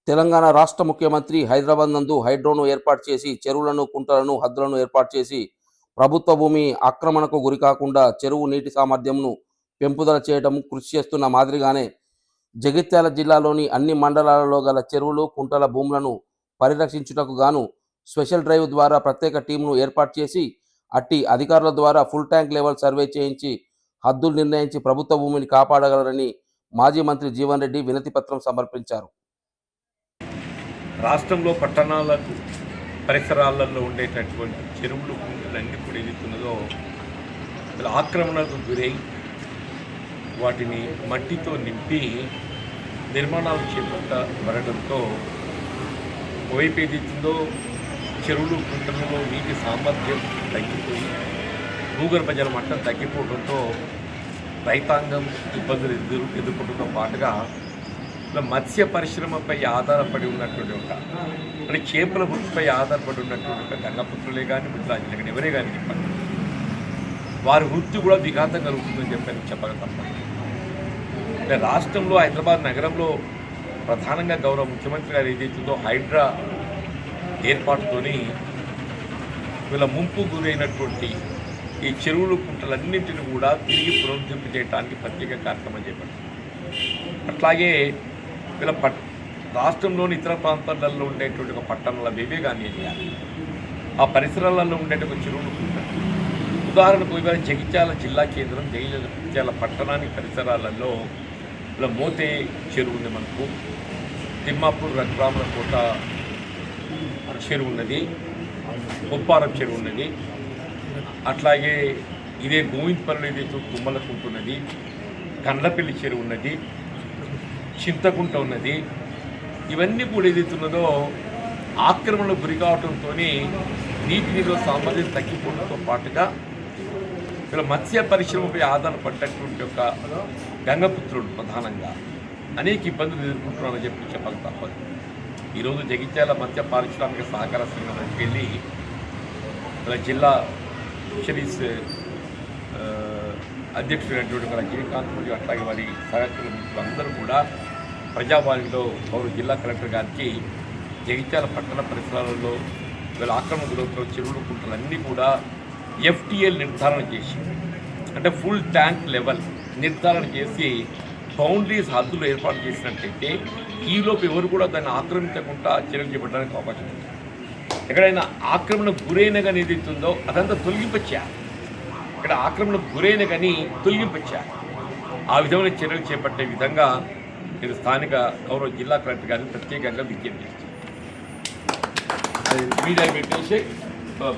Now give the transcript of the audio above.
తెలంగాణ రాష్ట్ర ముఖ్యమంత్రి హైదరాబాద్ నందు హైడ్రోను ఏర్పాటు చేసి చెరువులను, కుంటలను, హద్దులను ఏర్పాటు చేసి ప్రభుత్వ భూమి ఆక్రమణకు గురికాకుండా చెరువు నీటి సామర్థ్యంను పెంపుదల చేయడం కృషి చేస్తున్న మాదిరిగానే జగిత్యాల జిల్లాలోని అన్ని మండలాలలో గల చెరువులు, కుంటల భూములను పరిరక్షించుటకు గాను స్పెషల్ డ్రైవ్ ద్వారా ప్రత్యేక టీంను ఏర్పాటు చేసి అట్టి అధికారుల ద్వారా ఫుల్ ట్యాంక్ లెవెల్ సర్వే చేయించి హద్దులు నిర్ణయించి ప్రభుత్వ భూమిని కాపాడగలరని మాజీ మంత్రి జీవన్ రెడ్డి వినతి పత్రం సమర్పించారు. రాష్ట్రంలో పట్టణాలకు పరిసరాలలో ఉండేటటువంటి చెరువులు, కుంటలు అన్నీ కూడా ఎదుగుతున్నదో ఆక్రమణకు గురై వాటిని మట్టితో నింపి నిర్మాణాలు చేపట్టబడటంతో ఒకవైపు ఏదైతుందో చెరువులు, కుంటలలో నీటి సామర్థ్యం తగ్గిపోయి భూగర్భ జల మట్టం తగ్గిపోవడంతో రైతాంగం ఇబ్బందులు ఎదుర్కొంటూ పాటుగా మత్స్య పరిశ్రమపై ఆధారపడి ఉన్నటువంటి అంటే చేపల వృత్తిపై ఆధారపడి ఉన్నటువంటి గంగపుత్రులే కానీ మిత్రాంజలి కానీ ఎవరే కానీ చెప్పండి, వారి వృత్తి కూడా విఘాతం కలుగుతుందని చెప్పని చెప్పక తప్పదు. అంటే రాష్ట్రంలో హైదరాబాద్ నగరంలో ప్రధానంగా గౌరవ ముఖ్యమంత్రి గారు ఏదైతుందో హైడ్రా ఏర్పాటుతోని వీళ్ళ ముంపు గురైనటువంటి ఈ చెరువులు, కుంటలన్నింటినీ కూడా తిరిగి పునరుద్ధరింపు చేయడానికి ప్రత్యేక కార్యక్రమం చేపట్టారు. అట్లాగే వీళ్ళ రాష్ట్రంలోని ఇతర ప్రాంతాలలో ఉండేటువంటి ఒక పట్టణాల వేవే కానీ ఆ పరిసరాలలో ఉండేటువంటి చెరువులు, కుంటలు ఉదాహరణకు ఇవాళ జగిత్యాల జిల్లా కేంద్రం జగిత్యాల పట్టణానికి పరిసరాలలో ఇలా మోతే చెరువు ఉంది, మనకు తిమ్మాపూర్ రఘురామల కోట చెరువు ఉన్నది, కొప్పారం చెరువు ఉన్నది, అట్లాగే ఇదే గోవిందపల్లి ఏదైతే తుమ్మలకు ఉంటున్నది, కండ్లపల్లి చెరువు ఉన్నది, చింతకుంట ఉన్నది. ఇవన్నీ కూడా ఏదైతున్నదో ఆక్రమణకు గురి కావడంతో నీటి నిల్వ సామర్థ్యం తగ్గిపోవడంతో పాటుగా ఇలా మత్స్య పరిశ్రమపై ఆధారపడ్డటువంటి ఒక గంగపుత్రుడు ప్రధానంగా అనేక ఇబ్బందులు ఎదుర్కొంటున్నారని చెప్పక తప్పదు. ఈరోజు జగిత్యాల మత్స్య పారిశ్రామిక సహకార సంఘానికి వెళ్ళి ఇలా జిల్లా ఫిషరీస్ అధ్యక్షుడైనటువంటి రజనీకాంత్ మరియు అట్లాగే వారి సహచరులు అందరూ కూడా ప్రజావాణిలో గౌరవ జిల్లా కలెక్టర్ గారికి జగిత్యాల పట్టణ పరిసరాలలో వీళ్ళ ఆక్రమణ గురవుతున్న చెరువులు, కుంటలన్నీ కూడా FTL నిర్ధారణ చేసి అంటే ఫుల్ ట్యాంక్ లెవెల్ నిర్ధారణ చేసి బౌండరీస్ హద్దులు ఏర్పాటు చేసినట్టయితే ఈలోపు ఎవరు కూడా దాన్ని ఆక్రమించకుండా చర్యలు చేపట్టడానికి అవకాశం ఉంది. ఎక్కడైనా ఆక్రమణకు గురైన కానీ ఏదైతుందో అదంతా తొలగింపచేయాలి. ఇక్కడ ఆక్రమణకు గురైన కానీ తొలగింపచేయాలి. ఆ విధమైన చర్యలు చేపట్టే విధంగా నేను స్థానిక గౌరవ జిల్లా కలెక్టర్ గారిని ప్రత్యేకంగా విజ్ఞప్తి చేస్తాను. అది మీడియా పెట్టేసి